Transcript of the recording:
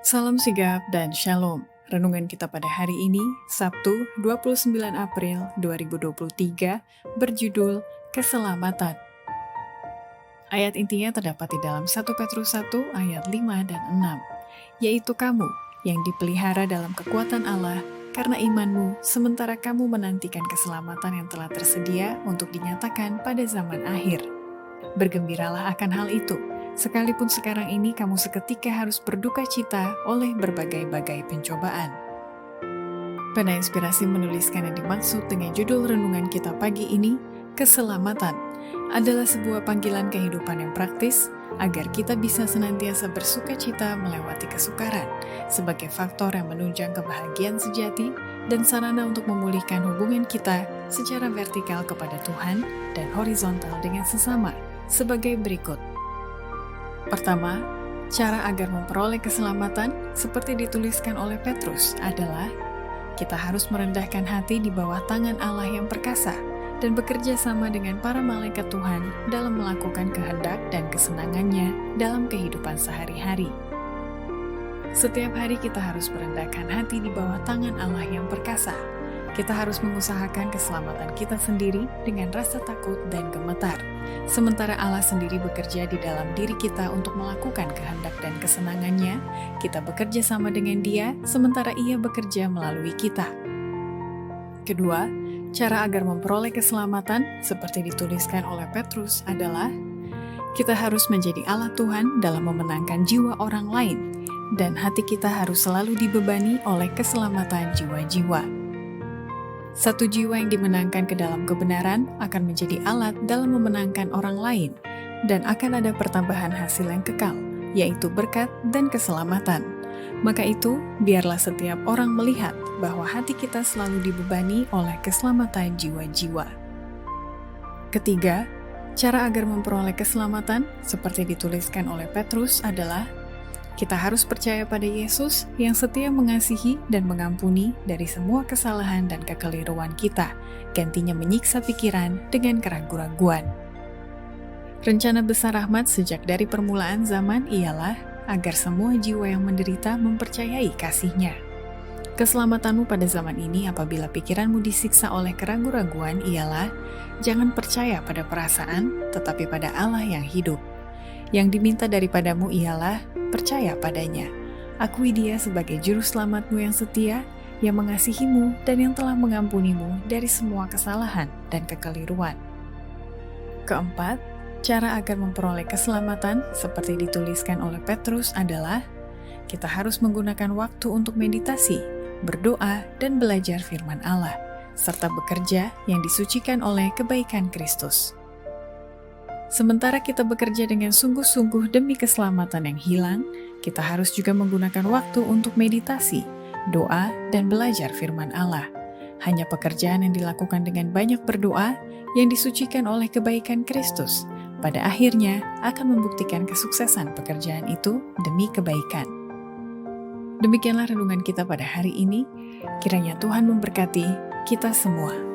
Salam sigap dan shalom. Renungan kita pada hari ini, Sabtu 29 April 2023, berjudul Keselamatan. Ayat intinya terdapat di dalam 1 Petrus 1 ayat 5 dan 6, yaitu kamu yang dipelihara dalam kekuatan Allah karena imanmu, sementara kamu menantikan keselamatan yang telah tersedia untuk dinyatakan pada zaman akhir. Bergembiralah akan hal itu, sekalipun sekarang ini kamu seketika harus berduka cita oleh berbagai-bagai pencobaan. Pena Inspirasi menuliskan yang dimaksud dengan judul renungan kita pagi ini, keselamatan, adalah sebuah panggilan kehidupan yang praktis agar kita bisa senantiasa bersuka cita melewati kesukaran sebagai faktor yang menunjang kebahagiaan sejati dan sarana untuk memulihkan hubungan kita secara vertikal kepada Tuhan dan horizontal dengan sesama sebagai berikut. Pertama, cara agar memperoleh keselamatan seperti dituliskan oleh Petrus adalah kita harus merendahkan hati di bawah tangan Allah yang perkasa dan bekerja sama dengan para malaikat Tuhan dalam melakukan kehendak dan kesenangannya dalam kehidupan sehari-hari. Setiap hari kita harus merendahkan hati di bawah tangan Allah yang perkasa. Kita harus mengusahakan keselamatan kita sendiri dengan rasa takut dan gemetar, sementara Allah sendiri bekerja di dalam diri kita untuk melakukan kehendak dan kesenangannya. Kita bekerja sama dengan Dia, sementara Ia bekerja melalui kita. Kedua, cara agar memperoleh keselamatan seperti dituliskan oleh Petrus adalah kita harus menjadi alat Tuhan dalam memenangkan jiwa orang lain, dan hati kita harus selalu dibebani oleh keselamatan jiwa-jiwa. Satu jiwa yang dimenangkan ke dalam kebenaran akan menjadi alat dalam memenangkan orang lain, dan akan ada pertambahan hasil yang kekal, yaitu berkat dan keselamatan. Maka itu, biarlah setiap orang melihat bahwa hati kita selalu dibebani oleh keselamatan jiwa-jiwa. Ketiga, cara agar memperoleh keselamatan, seperti dituliskan oleh Petrus adalah kita harus percaya pada Yesus yang setia mengasihi dan mengampuni dari semua kesalahan dan kekeliruan kita, gantinya menyiksa pikiran dengan keraguan-raguan. Rencana besar rahmat sejak dari permulaan zaman ialah agar semua jiwa yang menderita mempercayai kasih-Nya. Keselamatanmu pada zaman ini apabila pikiranmu disiksa oleh keraguan-raguan ialah jangan percaya pada perasaan, tetapi pada Allah yang hidup. Yang diminta daripadamu ialah percaya padanya. Akui Dia sebagai juru selamatmu yang setia, yang mengasihimu dan yang telah mengampunimu dari semua kesalahan dan kekeliruan. Keempat, cara agar memperoleh keselamatan seperti dituliskan oleh Petrus adalah kita harus menggunakan waktu untuk meditasi, berdoa, dan belajar firman Allah, serta bekerja yang disucikan oleh kebaikan Kristus. Sementara kita bekerja dengan sungguh-sungguh demi keselamatan yang hilang, kita harus juga menggunakan waktu untuk meditasi, doa, dan belajar firman Allah. Hanya pekerjaan yang dilakukan dengan banyak berdoa yang disucikan oleh kebaikan Kristus, pada akhirnya akan membuktikan kesuksesan pekerjaan itu demi kebaikan. Demikianlah renungan kita pada hari ini. Kiranya Tuhan memberkati kita semua.